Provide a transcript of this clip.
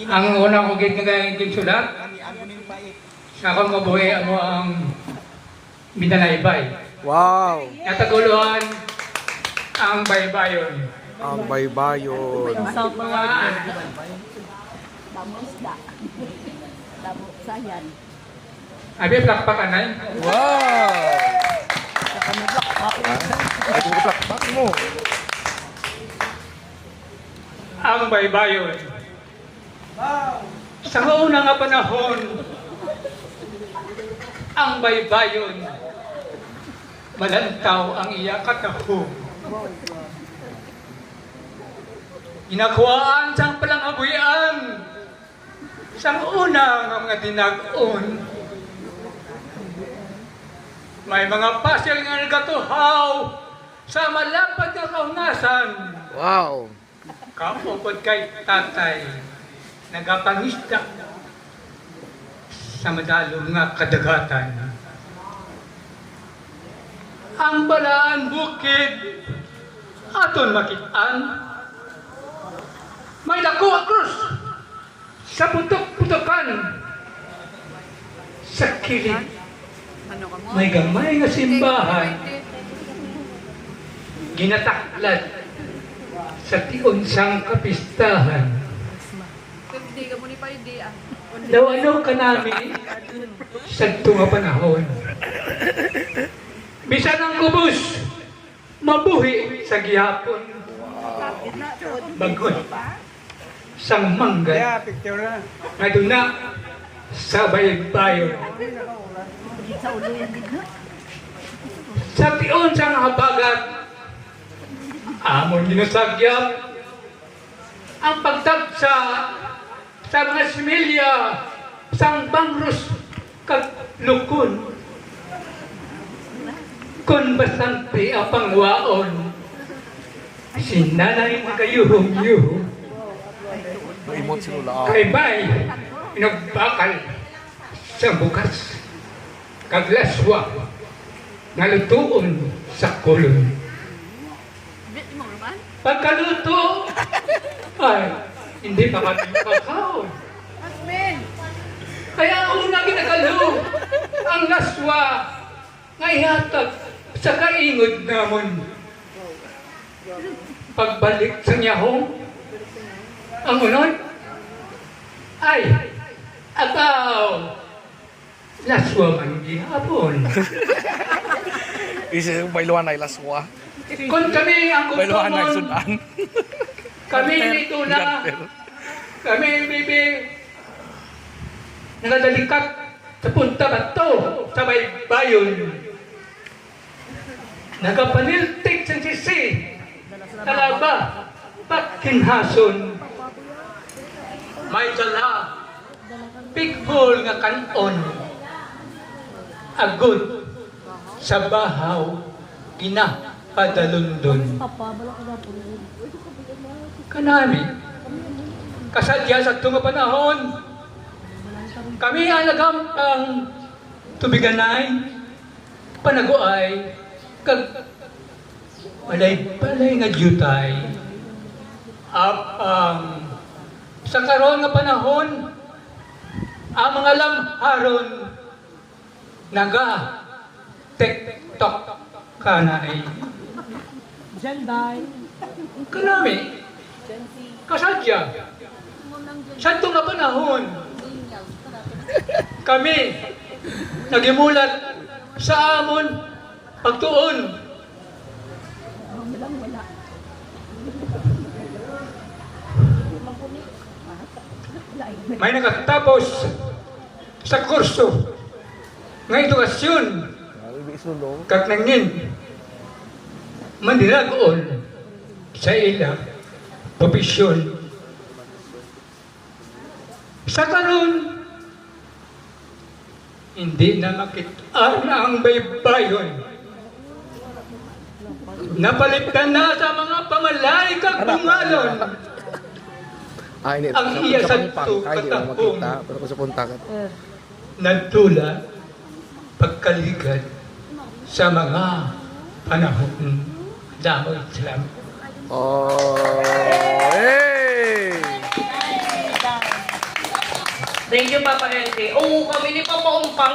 Ang unang hugit nga yung sulat, sa akong mabuhay mo ang binalaybay. Wow! Nataguluhan ang baybayon. Ang baybayon. Sa mga damo isda. Damo sayan. Abi, plakpakan na yun. Wow! Ay, kung plakpak mo. Ang baybayon. Sa una nga panahon, ang baybayon, malantaw ang iya katahong. Inakuhaan sang palang abuyan, sang una nga mga dinag-on. May mga pasyal nga nagatuhaw sa malapad na kaunasan. Wow! Kapupod kay tatay, nagapangista sa madalong nga kadagatan. Ang balaan bukid, aton makitaan, may dako ang krus sa putok-putokan. Sa kilid, may gamay nga simbahan, ginataklad sa tiunsang kapistahan. Daw ano ka namin sa tunga panahon. Bisan ang kubos, mabuhi sa gihapon. Bagod, sang mangga, nga doon na sa baybayon. Sa tiunsang habagat, amon ginasagyap ang pagtagsa sa mga similya sang bangros kag lukon kun bastante apang waon sinanay magayuhong-yuhong Maimot si Lula. kay bay pinagbakal sa bukas kag laswa nga lutuon sa kulon. Pagkaluto, ay, hindi pa kami makakaon. Kaya una ginagalo ang laswa nga ihatag sa kaingod namon. Pagbalik sa nyahong, ang unod, ay, agaw, laswa man gihapon. Isa yung bailuan ay laswa. Kung kami ang Bailuan ay kumpamon, sudan. kami dito na, kami bibi, nagadalikat sa punta bato sa baybayon. Nagapaniltik sa sisi, talaba, pakinhason. May dala, pigbol nga kanon, agud sa bahaw, padalundon. Kanami, kasadya sa tunga panahon, kami ang nagampang tubiganay, panaguay, kag palay-palay nga jutay, apang sa karon nga panahon, ang mga lamharon, naga, tek-tok, kanay. Kanami, kasadya, sa itong nga panahon, kami, nagimulat sa amon, pagtuon. May nakatapos sa kurso, ng edukasyon, kag nangin, maniragoon sa ilang profesyon. Sa karon, hindi na makitaan ang baybayon. Napalitan na sa mga pamalay kag bungalon. Ang iya sa katahong pero kung sa punta ka. nagtula pagkaligad sa mga panahon. Damoy, salamat. Oh, hey! Thank you, Papa LJ. Oo, kami ni Papa Umpang.